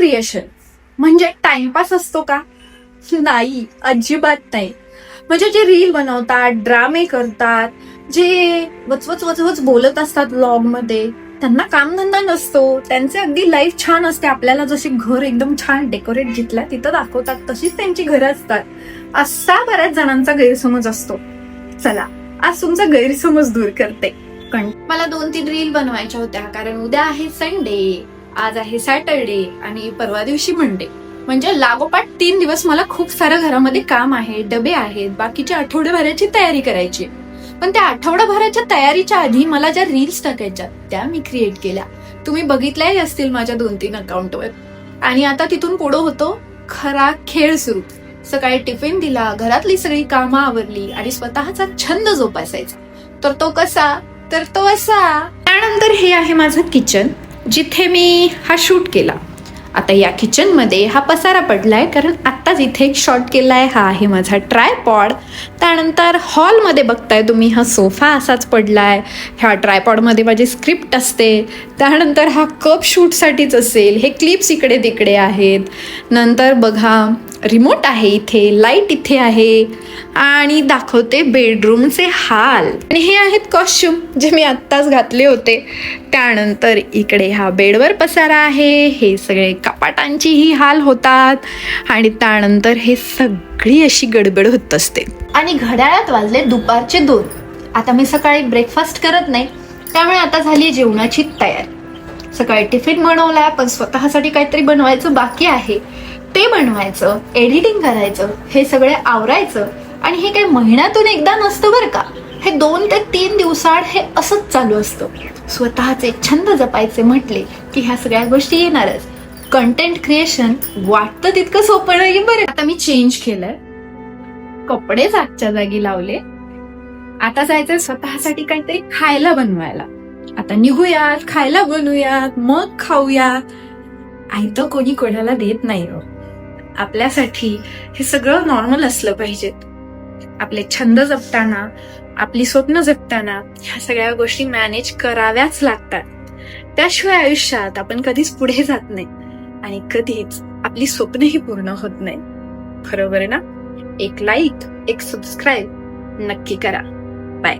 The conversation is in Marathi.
क्रिएशन म्हणजे टाइमपास असतो का? नाही, अजिबात नाही. म्हणजे जे रील बनवतात, ड्रामे करतात, जे वचवच बोलत असतात व्लॉग मध्ये, त्यांना कामधंदा नसतो. त्यांचे अगदी लाईफ छान असते. आपल्याला जशी घर एकदम छान डेकोरेट जिथल्या तिथं दाखवतात तशीच त्यांची घरं असतात, असा बऱ्याच जणांचा गैरसमज असतो. चला, आज तुमचा गैरसमज दूर करते. मला 2-3 रील बनवायच्या होत्या, कारण उद्या आहे संडे, आज आहे सॅटरडे आणि परवा दिवशी मंडे. म्हणजे लागोपाठ 3 दिवस मला खूप सारं घरामध्ये काम आहे, डबे आहेत, बाकीच्या आठवड्याभराची तयारी करायची. पण त्या आठवड्याभराच्या तयारीच्या आधी मला ज्या रील्स टाकायच्या त्या मी क्रिएट केल्या. तुम्ही बघितल्याही असतील माझ्या 2-3 अकाउंटवर. आणि आता तिथून पुढं होतो खरा खेळ सुरू. सकाळी टिफिन दिला, घरातली सगळी कामं आवरली आणि स्वतःचा छंद जोपासायचा. तर तो कसा? तर तो असा. त्यानंतर हे आहे माझं किचन, जिथे मी हा शूट केला. आता या किचन मध्ये हा पसारा पडलाय, कारण आत्ताच इथे एक शॉट केलाय. हा आहे माझा ट्रायपॉड. त्यानंतर हॉलमध्ये बघताय तुम्ही, हा सोफा असाच पडलाय. ह्या ट्रायपॉडमध्ये माझी स्क्रिप्ट असते. त्यानंतर हा कप शूटसाठीच असेल. हे क्लिप्स इकडे तिकडे आहेत. नंतर बघा रिमोट आहे इथे, लाईट इथे आहे आणि दाखवते बेडरूमचे हाल. आणि हे आहेत कॉस्ट्युम जे मी आत्ताच घातले होते. त्यानंतर इकडे हा बेडवर पसारा आहे. हे सगळे कपाटांची ही हाल होतात. आणि त्यानंतर हे सगळी अशी गडबड होत असते. आणि घड्याळात वाजले दुपारचे 2. आता मी सकाळी ब्रेकफास्ट करत नाही, त्यामुळे आता झाली जेवणाची तयारी. सकाळी टिफिन बनवलाय, पण स्वतःसाठी काहीतरी बनवायचं बाकी आहे. ते बनवायचं, एडिटिंग करायचं, हे सगळे आवरायचं. आणि हे काही महिन्यातून एकदा नसतं बरं का. हे 2 ते 3 दिवसाआड हे असंच चालू असतं. स्वतःचे छंद जपायचे म्हटले की ह्या सगळ्या गोष्टी येणारच. कंटेंट क्रिएशन वाटतं तितकं सोपं नाही बरं. आता मी चेंज केलंय, कपडे जागच्या जागी लावले. आता जायचंय स्वतःसाठी काहीतरी खायला बनवायला. आता निघूयात, खायला बनवूयात, मग खाऊयात. आयतं कोणी कोणाला देत नाही हो. आपल्यासाठी हे सगळं नॉर्मल असलं पाहिजे. आपले छंद जपताना, आपली स्वप्न जपताना ह्या सगळ्या गोष्टी मॅनेज कराव्याच लागतात. त्याशिवाय आयुष्यात आपण कधीच पुढे जात नाही आणि कधीच आपली स्वप्नही पूर्ण होत नाही. बरोबर ना? एक लाईक, एक सबस्क्राईब नक्की करा. बाय.